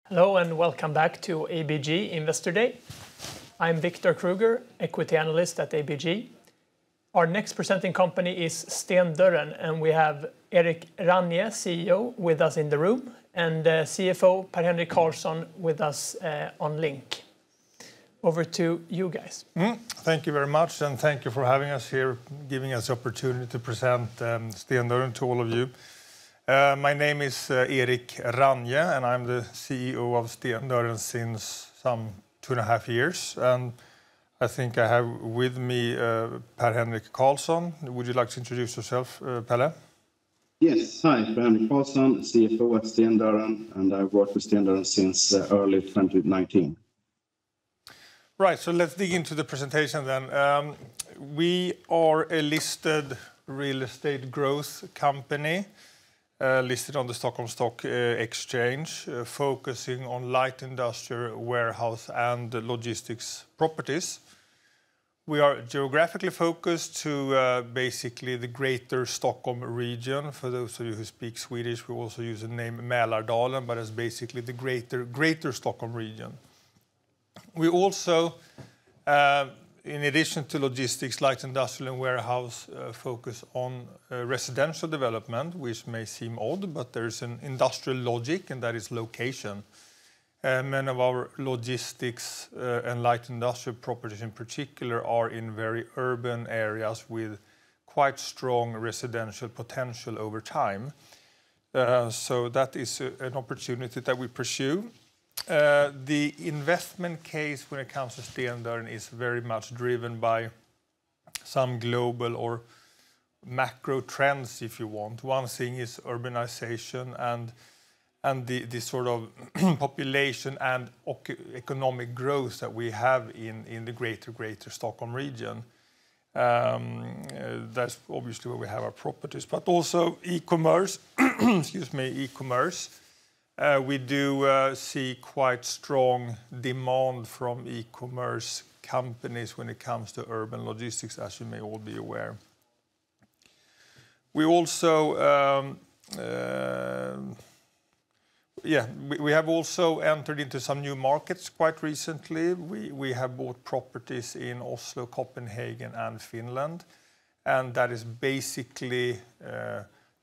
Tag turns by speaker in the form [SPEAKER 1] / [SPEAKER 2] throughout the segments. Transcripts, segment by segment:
[SPEAKER 1] Hello and welcome back to ABG Investor Day. I'm Victor Kruger, equity analyst at ABG. Our next presenting company is Stendörren, and we have Erik Ranje, CEO, with us in the room, and CFO Per-Henrik Karlsson with us on link. Over to you guys.
[SPEAKER 2] Thank you very much, and thank you for having us here, giving us the opportunity to present Stendörren to all of you. My name is Erik Ranje, and I'm the CEO of Stendörren since some 2.5 years. And I think I have with me Per-Henrik Karlsson. Would you like to introduce yourself, Pelle?
[SPEAKER 3] Yes, hi, Per-Henrik Karlsson, CFO at Stendörren, and I've worked with Stendörren since early 2019.
[SPEAKER 2] Right, so let's dig into the presentation then. We are a listed real estate growth company. Listed on the Stockholm Stock Exchange, focusing on light industrial, warehouse and logistics properties. We are geographically focused to basically the greater Stockholm region. For those of you who speak Swedish, we also use the name Mälardalen, but it's basically the greater Stockholm region. We also, in addition to logistics, light industrial and warehouse, focus on residential development, which may seem odd, but there's an industrial logic, and that is location. Many of our logistics and light industrial properties in particular are in very urban areas with quite strong residential potential over time. So that is an opportunity that we pursue. The investment case when it comes to Stendörren is very much driven by some global or macro trends, if you want. One thing is urbanization and the sort of population and economic growth that we have in the greater Stockholm region. That's obviously where we have our properties, but also e-commerce. Excuse me, e-commerce. We do see quite strong demand from e-commerce companies when it comes to urban logistics, as you may all be aware. We also, we have also entered into some new markets quite recently. We have bought properties in Oslo, Copenhagen, and Finland, and that is basically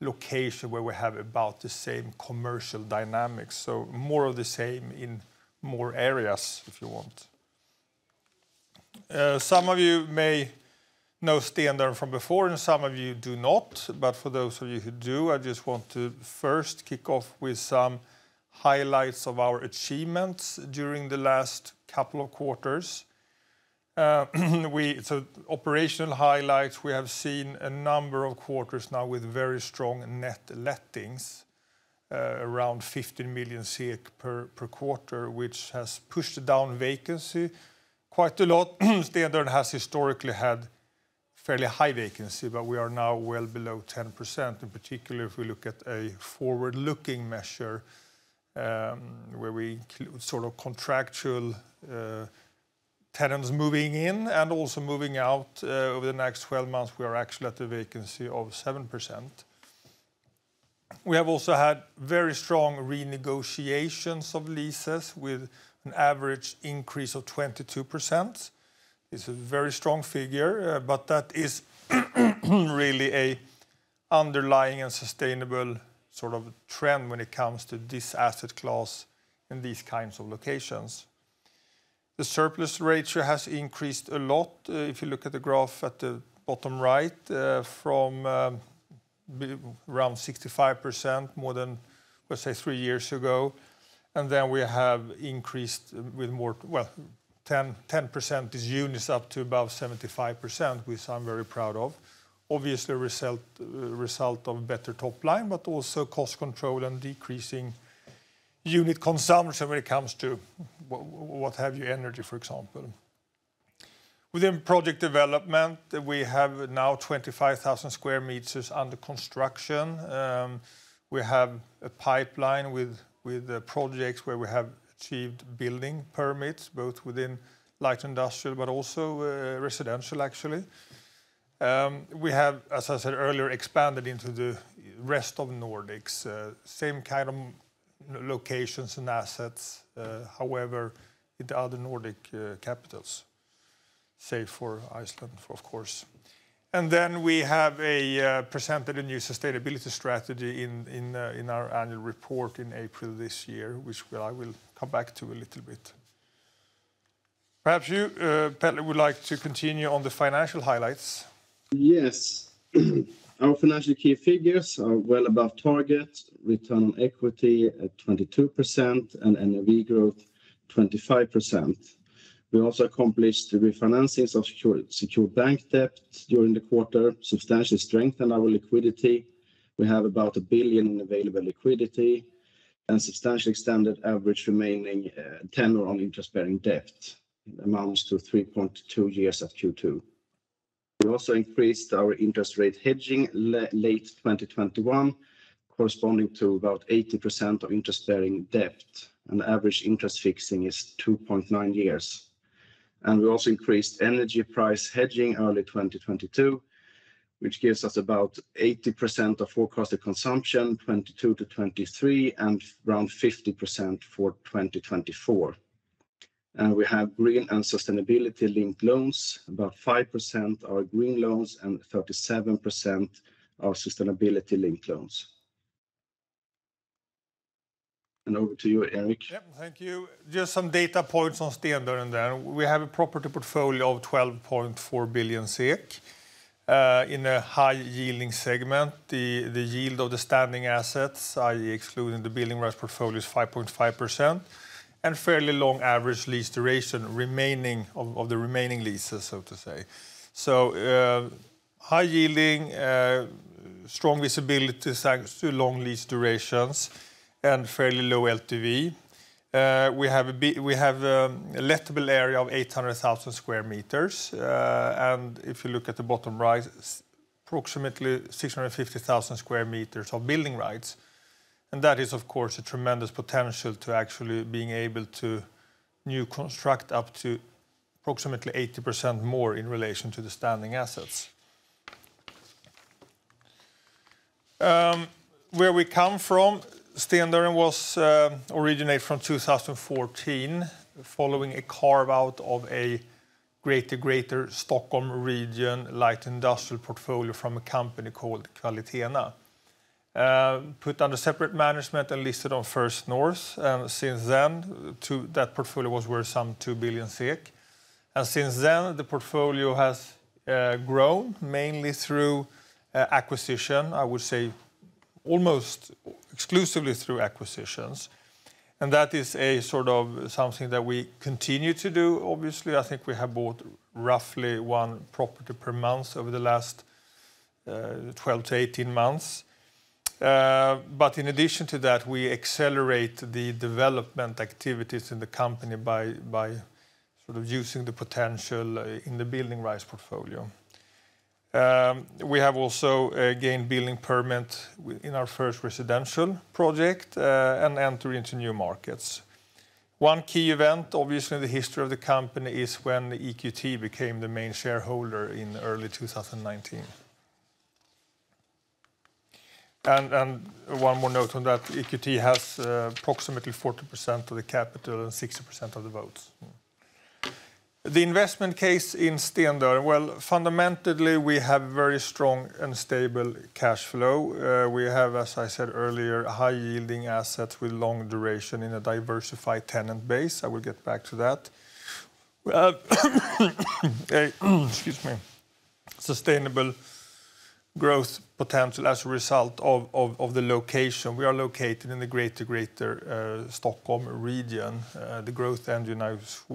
[SPEAKER 2] location where we have about the same commercial dynamics, so more of the same in more areas, if you want. Some of you may know Stendörren from before, and some of you do not. But for those of you who do, I just want to first kick off with some highlights of our achievements during the last couple of quarters. So operational highlights, we have seen a number of quarters now with very strong net lettings, around 15 million SEK per quarter, which has pushed down vacancy quite a lot. Stendörren has historically had fairly high vacancy, but we are now well below 10%, in particular if we look at a forward-looking measure, where we include sort of contractual tenants moving in and also moving out. Over the next 12 months, we are actually at a vacancy of 7%. We have also had very strong renegotiations of leases with an average increase of 22%. It's a very strong figure, but that is really a underlying and sustainable sort of trend when it comes to this asset class in these kinds of locations. The surplus ratio has increased a lot. If you look at the graph at the bottom right, from around 65% more than, let's say, 3 years ago. And then we have increased with more, well, 10% is units up to above 75%, which I'm very proud of. Obviously, a result of better top line, but also cost control and decreasing unit consumption when it comes to what have you, energy, for example. Within project development, we have now 25,000 square meters under construction. We have a pipeline with projects where we have achieved building permits, both within light industrial but also residential, actually. We have, as I said earlier, expanded into the rest of Nordics. Same kind of locations and assets, however, in the other Nordic capitals, save for Iceland, of course. And then we have presented a new sustainability strategy in our annual report in April this year, which I will come back to a little bit. Perhaps you, Petter, would like to continue on the financial highlights.
[SPEAKER 3] Yes. Our financial key figures are well above target, return on equity at 22% and NAV growth 25%. We also accomplished the refinancings of secured bank debt during the quarter, substantially strengthened our liquidity. We have about 1 billion in available liquidity and substantially extended average remaining tenor on interest-bearing debt. It amounts to 3.2 years at Q2. We also increased our interest rate hedging late 2021, corresponding to about 80% of interest-bearing debt, and average interest fixing is 2.9 years. And we also increased energy price hedging early 2022, which gives us about 80% of forecasted consumption 22 to 23 and around 50% for 2024. And we have green and sustainability linked loans. About 5% are green loans and 37% are sustainability linked loans. And over to you, Erik.
[SPEAKER 2] Yep, thank you. Just some data points on Stendörren then. We have a property portfolio of 12.4 billion SEK in a high-yielding segment. The yield of the standing assets, i.e. excluding the building rights portfolio, is 5.5%, and fairly long average lease duration remaining of the remaining leases, so to say. So high-yielding, strong visibility thanks to long lease durations, and fairly low LTV. We have a lettable area of 800,000 square meters, and if you look at the bottom right, approximately 650,000 square meters of building rights. And that is, of course, a tremendous potential to actually being able to new construct up to approximately 80% more in relation to the standing assets. Where we come from, Stendörren was originated from 2014, following a carve-out of a greater Stockholm region light industrial portfolio from a company called Kvalitena. Put under separate management and listed on First North. And since then, that portfolio was worth some 2 billion SEK. And since then, the portfolio has grown mainly through acquisition, I would say almost exclusively through acquisitions. And that is a sort of something that we continue to do, obviously. I think we have bought roughly one property per month over the last 12 to 18 months. But in addition to that, we accelerate the development activities in the company by sort of using the potential in the building rights portfolio. We have also gained building permit in our first residential project and enter into new markets. One key event, obviously, in the history of the company is when the EQT became the main shareholder in early 2019. And one more note on that, EQT has approximately 40% of the capital and 60% of the votes. The investment case in Stendörren, well, fundamentally, we have very strong and stable cash flow. We have, as I said earlier, high-yielding assets with long duration in a diversified tenant base. I will get back to that. We have sustainable growth potential as a result of the location. We are located in the greater Stockholm region, the growth engine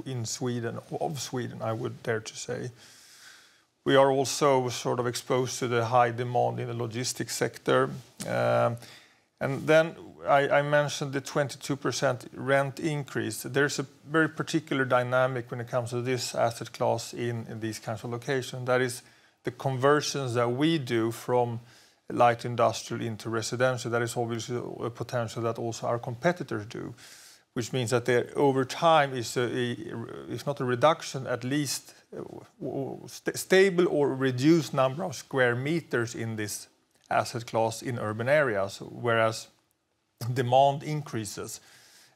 [SPEAKER 2] in Sweden, I would dare to say. We are also sort of exposed to the high demand in the logistics sector. And then I mentioned the 22% rent increase. There's a very particular dynamic when it comes to this asset class in these kinds of locations. That is the conversions that we do from light industrial into residential. That is obviously a potential that also our competitors do, which means that there over time is if not a reduction, at least stable or reduced number of square meters in this asset class in urban areas, whereas demand increases.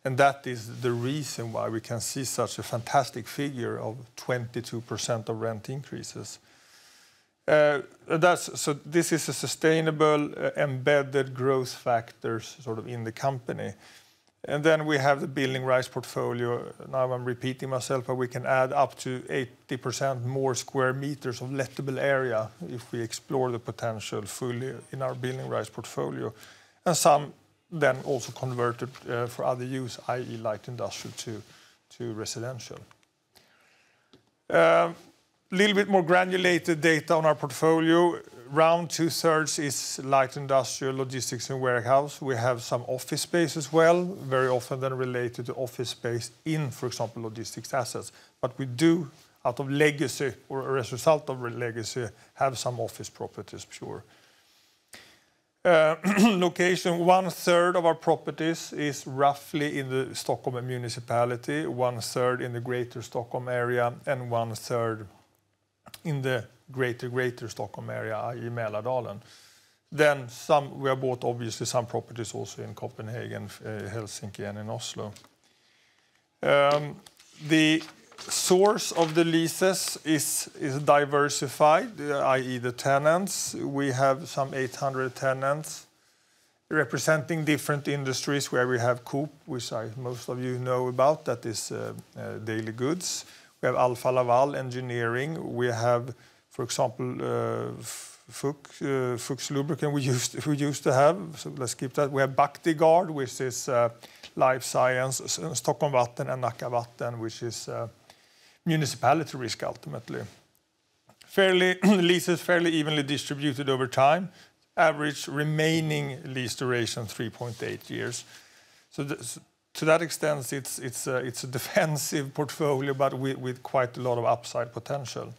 [SPEAKER 2] And that is the reason why we can see such a fantastic figure of 22% of rent increases. So this is a sustainable, embedded growth factors sort of in the company. And then we have the building rights portfolio. Now I'm repeating myself, but we can add up to 80% more square meters of lettable area if we explore the potential fully in our building rights portfolio. And some then also converted for other use, i.e. light industrial to residential. Little bit more granulated data on our portfolio. Around 2/3 is light industrial, logistics and warehouse. We have some office space as well, very often then related to office space in, for example, logistics assets. But we do, out of legacy or as a result of legacy, have some office properties, sure. Location, 1/3 of our properties is roughly in the Stockholm municipality, 1/3 in the greater Stockholm area, and 1/3 in the greater Stockholm area, i.e. Mälardalen. Then we have bought obviously some properties also in Copenhagen, Helsinki and in Oslo. The source of the leases is diversified, i.e. the tenants. We have some 800 tenants representing different industries where we have Coop, which most of you know about, that is daily goods. We have Alfa Laval Engineering. We have, for example, Fuchs Lubricant we used to have, so let's skip that. We have Bactiguard, which is life science, Stockholm Vatten and Nacka Vatten, which is municipality risk ultimately. Leases fairly evenly distributed over time. Average remaining lease duration 3.8 years. So to that extent, it's a defensive portfolio, but with quite a lot of upside potential.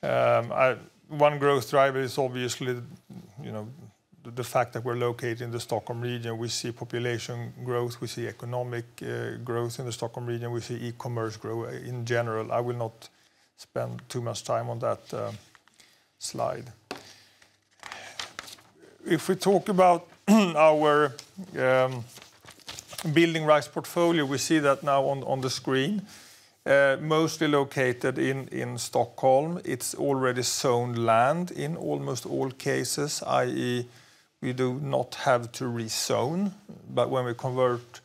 [SPEAKER 2] One growth driver is obviously, the fact that we're located in the Stockholm region. We see population growth, we see economic growth in the Stockholm region, we see e-commerce grow in general. I will not spend too much time on that slide. If we talk about our building rights portfolio, we see that now on the screen. Mostly located in Stockholm. It's already zoned land in almost all cases, i.e. we do not have to rezone. But when we convert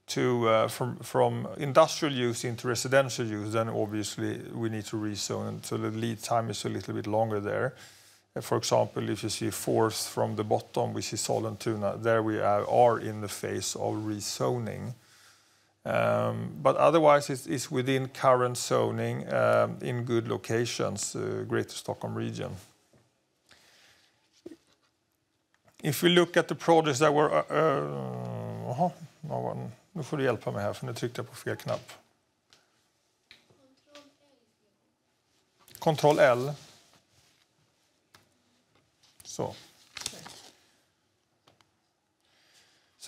[SPEAKER 2] from industrial use into residential use, then obviously we need to rezone, so the lead time is a little bit longer there. For example, if you see fourth from the bottom, we see Sollentuna. There we are in the phase of rezoning. But otherwise, it's within current zoning in good locations, greater Stockholm region. If we look at the projects that were... nu får du hjälpa mig här, för nu tryckte jag på fel knapp. Ctrl L. So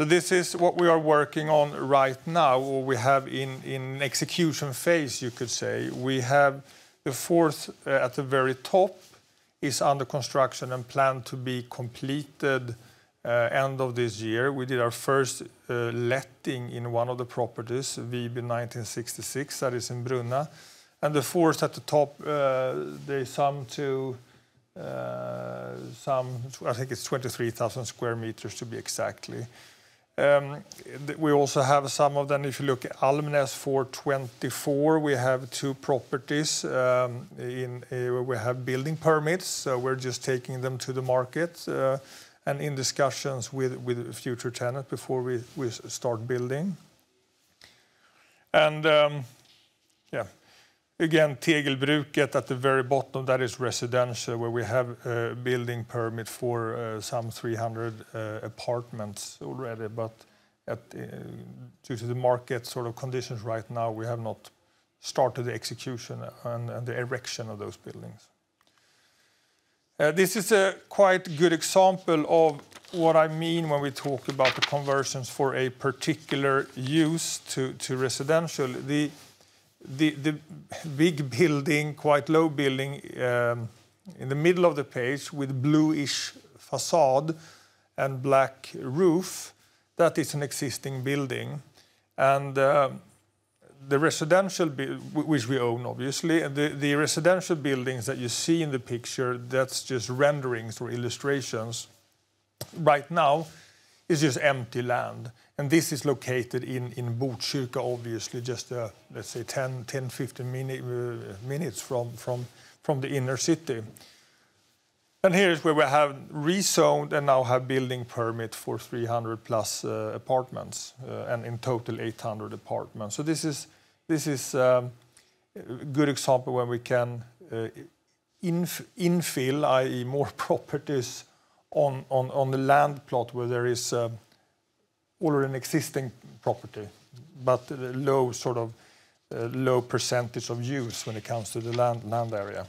[SPEAKER 2] this is what we are working on right now, or we have in execution phase, you could say. We have the fourth at the very top is under construction and planned to be completed end of this year. We did our first letting in one of the properties, VB 1966, that is in Brunna. And the fourth at the top, they sum to I think it's 23,000 square meters to be exactly. We also have some of them. If you look at Almnäs 424, we have two properties where we have building permits, so we're just taking them to the market and in discussions with future tenants before we start building. And again, Tegelbruket at the very bottom, that is residential, where we have a building permit for some 300 apartments already. But due to the market sort of conditions right now, we have not started the execution and the erection of those buildings. This is a quite good example of what I mean when we talk about the conversions for a particular use to residential. The big building, quite low building, in the middle of the page with bluish facade and black roof, that is an existing building. And the residential, which we own obviously, the residential buildings that you see in the picture, that's just renderings or illustrations. Right now, it's just empty land. And this is located in Botkyrka, obviously, just let's say 10-15 minutes from the inner city. And here is where we have rezoned and now have building permit for 300 plus apartments, and in total 800 apartments. So this is a good example where we can infill, i.e. more properties on the land plot where there is already an existing property, but low percentage of use when it comes to the land area.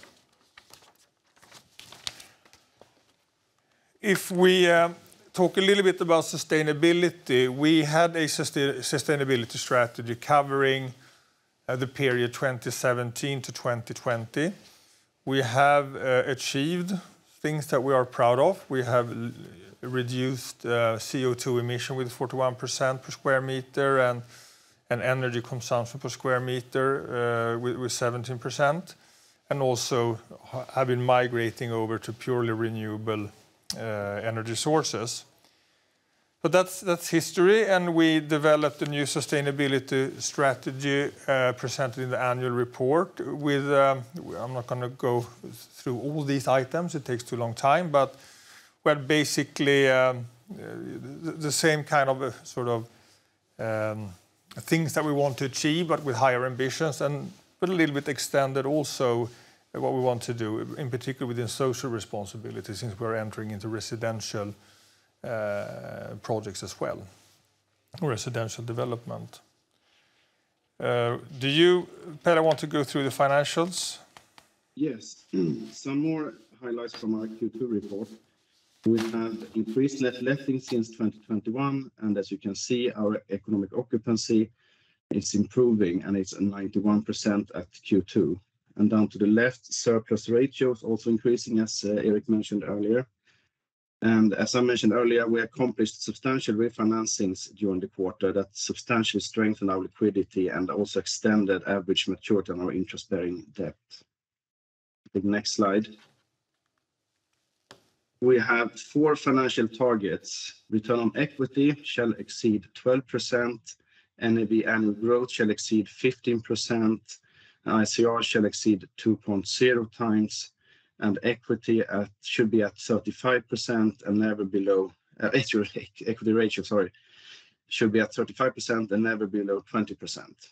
[SPEAKER 2] If we talk a little bit about sustainability, we had a sustainability strategy covering the period 2017 to 2020. We have achieved things that we are proud of. We have reduced CO2 emission with 41% per square meter and energy consumption per square meter with 17%, and also have been migrating over to purely renewable energy sources. But that's history, and we developed a new sustainability strategy presented in the annual report with, I'm not going to go through all these items, it takes too long time, but we had basically the same kind of things that we want to achieve, but with higher ambitions, but a little bit extended also what we want to do, in particular within social responsibility, since we're entering into residential projects as well, residential development. Do you, Pelle, want to go through the financials?
[SPEAKER 3] Yes, some more highlights from our Q2 report. We have increased net letting since 2021, and as you can see, our economic occupancy is improving, and it's 91% at Q2. And down to the left, surplus ratios also increasing, as Eric mentioned earlier. And as I mentioned earlier, we accomplished substantial refinancings during the quarter that substantially strengthened our liquidity and also extended average maturity on our interest-bearing debt. The next slide. We have 4 financial targets. Return on equity shall exceed 12%, NAV annual growth shall exceed 15%, ICR shall exceed 2.0 times, and equity should be at 35% and never below, equity ratio, should be at 35% and never below 20%.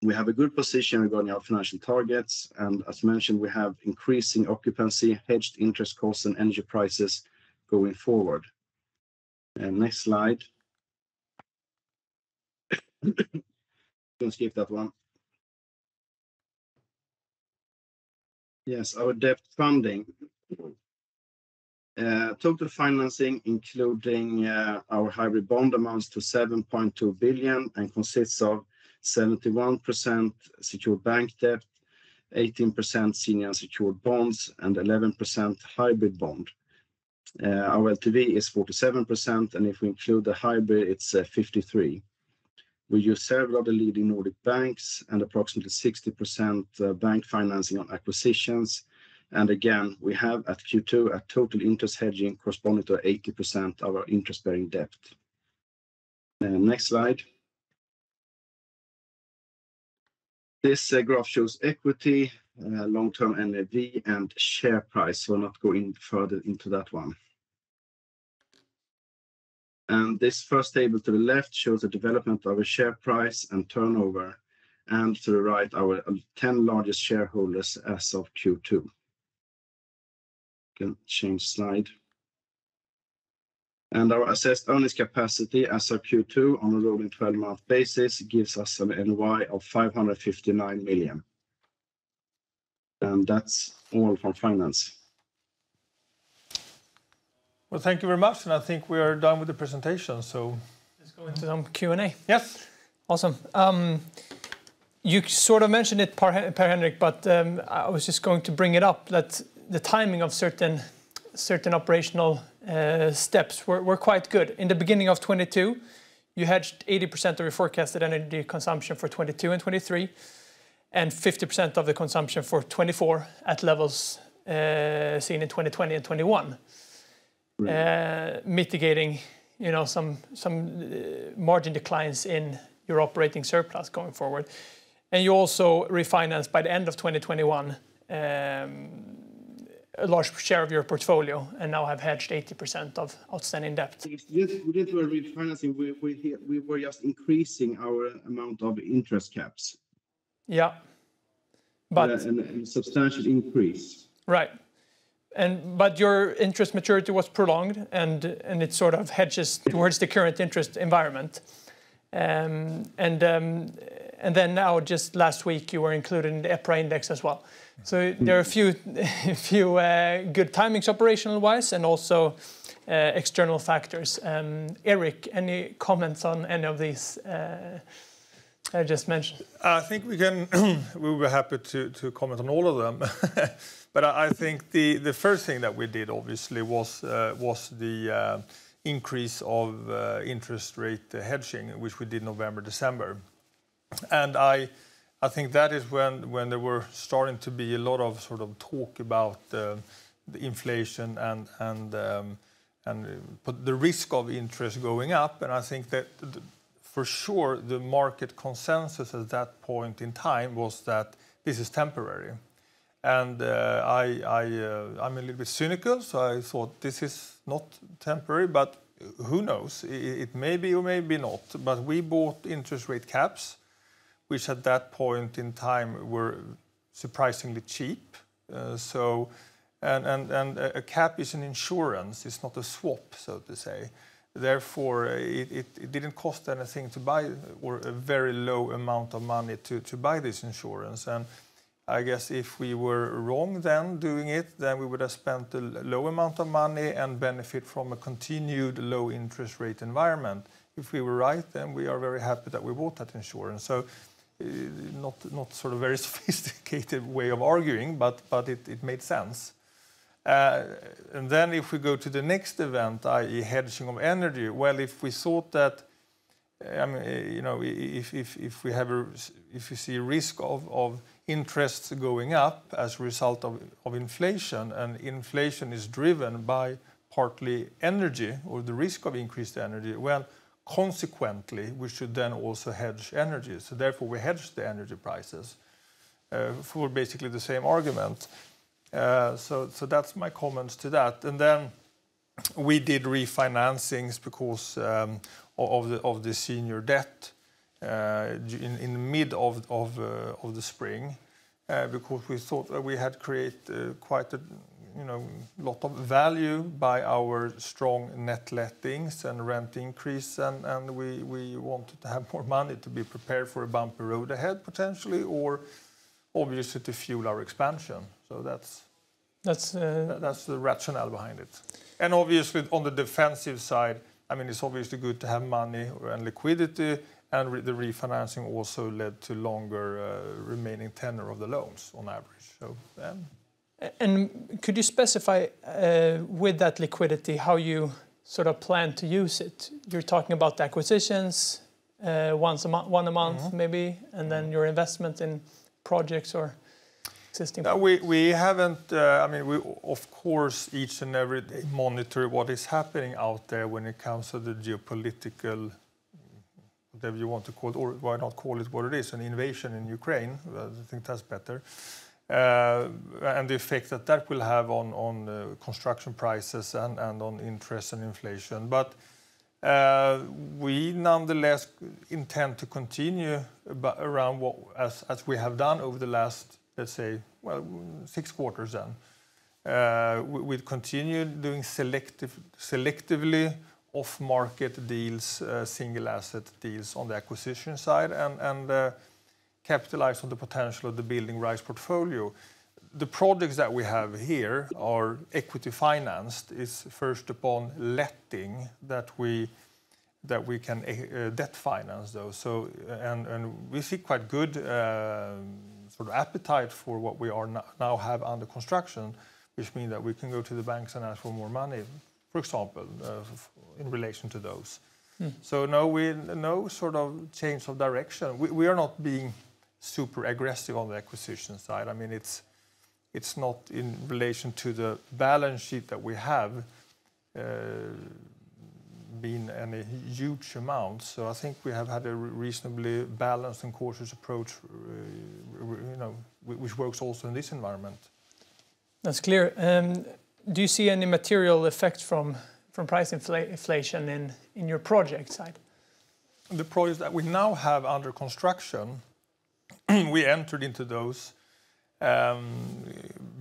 [SPEAKER 3] We have a good position regarding our financial targets, and as mentioned, we have increasing occupancy, hedged interest costs, and energy prices going forward. Next slide. Don't skip that one. Yes, our debt funding. Total financing, including our hybrid bond, amounts to 7.2 billion and consists of 71% secured bank debt, 18% senior unsecured bonds, and 11% hybrid bond. Our LTV is 47%, and if we include the hybrid, it's 53%. We use several of the leading Nordic banks and approximately 60% bank financing on acquisitions. And again, we have at Q2 a total interest hedging corresponding to 80% of our interest-bearing debt. Next slide. This graph shows equity, long-term NAV, and share price, so I'll not go in further into that one. And this first table to the left shows the development of our share price and turnover, and to the right, our 10 largest shareholders as of Q2. You can change slide. And our assessed earnings capacity as of Q2 on a rolling 12-month basis gives us an NOI of 559 million. And that's all from finance.
[SPEAKER 2] Well, thank you very much, and I think we are done with the presentation. So
[SPEAKER 1] let's go into some Q&A.
[SPEAKER 2] Yes.
[SPEAKER 1] Awesome. You sort of mentioned it, Per-Henrik, but I was just going to bring it up that the timing of certain operational steps were quite good. In the beginning of 22, you hedged 80% of your forecasted energy consumption for 22 and 23, and 50% of the consumption for 24 at levels seen in 2020 and 21, mitigating, you know, some margin declines in your operating surplus going forward. And you also refinanced by the end of 2021 a large share of your portfolio, and now have hedged 80% of outstanding debt.
[SPEAKER 3] We didn't do a refinancing. We were just increasing our amount of interest caps.
[SPEAKER 1] Yeah, but
[SPEAKER 3] a substantial increase.
[SPEAKER 1] Right, but your interest maturity was prolonged, and it sort of hedges towards the current interest environment. And then now, just last week, you were included in the EPRA index as well. So there are a few good timings operational-wise, and also external factors. Eric, any comments on any of these I just mentioned?
[SPEAKER 2] I think we will be happy to comment on all of them. But I think the first thing that we did, obviously, was the increase of interest rate hedging, which we did November, December. And I think that is when there were starting to be a lot of sort of talk about the inflation and the risk of interest going up. And I think that for sure the market consensus at that point in time was that this is temporary. And I'm a little bit cynical, so I thought this is not temporary, but who knows? It may be or maybe not. But we bought interest rate caps, which at that point in time were surprisingly cheap. And a cap is an insurance; it's not a swap, so to say. Therefore, it didn't cost anything to buy, or a very low amount of money to buy this insurance. And I guess if we were wrong then doing it, then we would have spent a low amount of money and benefit from a continued low interest rate environment. If we were right, then we are very happy that we bought that insurance. So not sort of very sophisticated way of arguing, but it made sense. And then if we go to the next event, i.e. hedging of energy, well, if we thought that, I mean, you know, if we see a risk of interests going up as a result of inflation, and inflation is driven by partly energy, or the risk of increased energy, well, consequently, we should then also hedge energy. So therefore, we hedge the energy prices for basically the same argument. So that's my comments to that. And then we did refinancings because of the senior debt in the mid of the spring, because we thought that we had created quite a lot of value by our strong net lettings and rent increase, and we wanted to have more money to be prepared for a bumpy road ahead potentially, or obviously to fuel our expansion. So that's the rationale behind it. And obviously on the defensive side, I mean, it's obviously good to have money and liquidity, and the refinancing also led to longer remaining tenor of the loans on average. So.
[SPEAKER 1] And could you specify with that liquidity how you sort of plan to use it? You're talking about the acquisitions, one a month maybe, and then your investment in projects or existing.
[SPEAKER 2] We haven't. I mean, we of course each and every day monitor what is happening out there when it comes to the geopolitical, whatever you want to call it, or why not call it what it is, an invasion in Ukraine. I think that's better. And the effect that will have on construction prices and on interest and inflation. But we nonetheless intend to continue around as we have done over the last, let's say, 6 quarters then. We'll continue doing selectively off-market deals, single asset deals on the acquisition side, and capitalize on the potential of the building rights portfolio. The projects that we have here are equity financed. It's first upon letting that we can debt finance those. So and we see quite good sort of appetite for what we are now have under construction, which means that we can go to the banks and ask for more money for example, in relation to those. So no sort of change of direction. We are not being super aggressive on the acquisition side. I mean, it's not in relation to the balance sheet that we have been any huge amounts. So I think we have had a reasonably balanced and cautious approach, which works also in this environment. That's clear.
[SPEAKER 1] Do you see any material effect from price inflation in your project side?
[SPEAKER 2] The projects that we now have under construction, we entered into those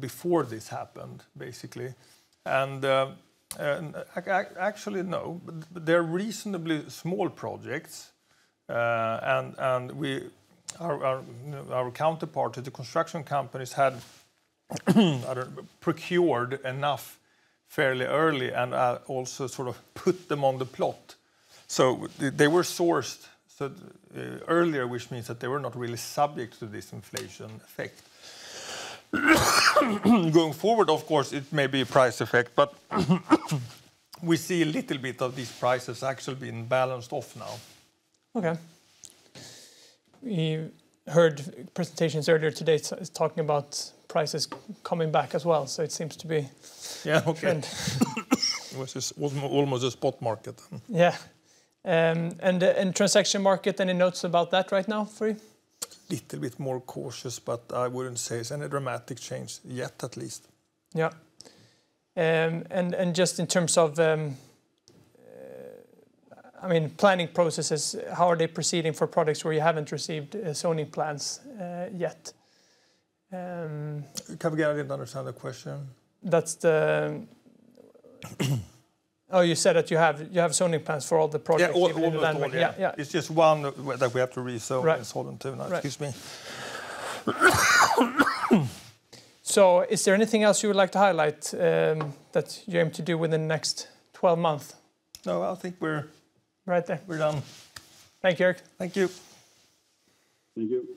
[SPEAKER 2] before this happened, basically. And actually, no, they're reasonably small projects. And our counterpart, the construction companies, had procured enough fairly early and also sort of put them on the plot. So they were sourced earlier, which means that they were not really subject to this inflation effect. Going forward, of course, it may be a price effect, but we see a little bit of these prices actually being balanced off now.
[SPEAKER 1] Okay. We heard presentations earlier today talking about prices coming back as well, so it seems to be trend.
[SPEAKER 2] It was just almost a spot market.
[SPEAKER 1] Yeah. And transaction market, any notes about that right now for you?
[SPEAKER 2] Little bit more cautious, but I wouldn't say it's any dramatic change yet, at least.
[SPEAKER 1] Yeah. And just in terms of, planning processes, how are they proceeding for projects where you haven't received zoning plans yet?
[SPEAKER 2] Come again, I didn't understand the question.
[SPEAKER 1] That's the. Oh, you said that you have zoning plans for all the projects.
[SPEAKER 2] Yeah, almost all.
[SPEAKER 1] Yeah.
[SPEAKER 2] It's just one that we have to rezone in Solent too.
[SPEAKER 1] Right.
[SPEAKER 2] Excuse me.
[SPEAKER 1] So, is there anything else you would like to highlight that you aim to do within the next 12 months?
[SPEAKER 2] No, I think we're
[SPEAKER 1] right there.
[SPEAKER 2] We're done.
[SPEAKER 1] Thank you, Eric.
[SPEAKER 2] Thank you.
[SPEAKER 3] Thank you.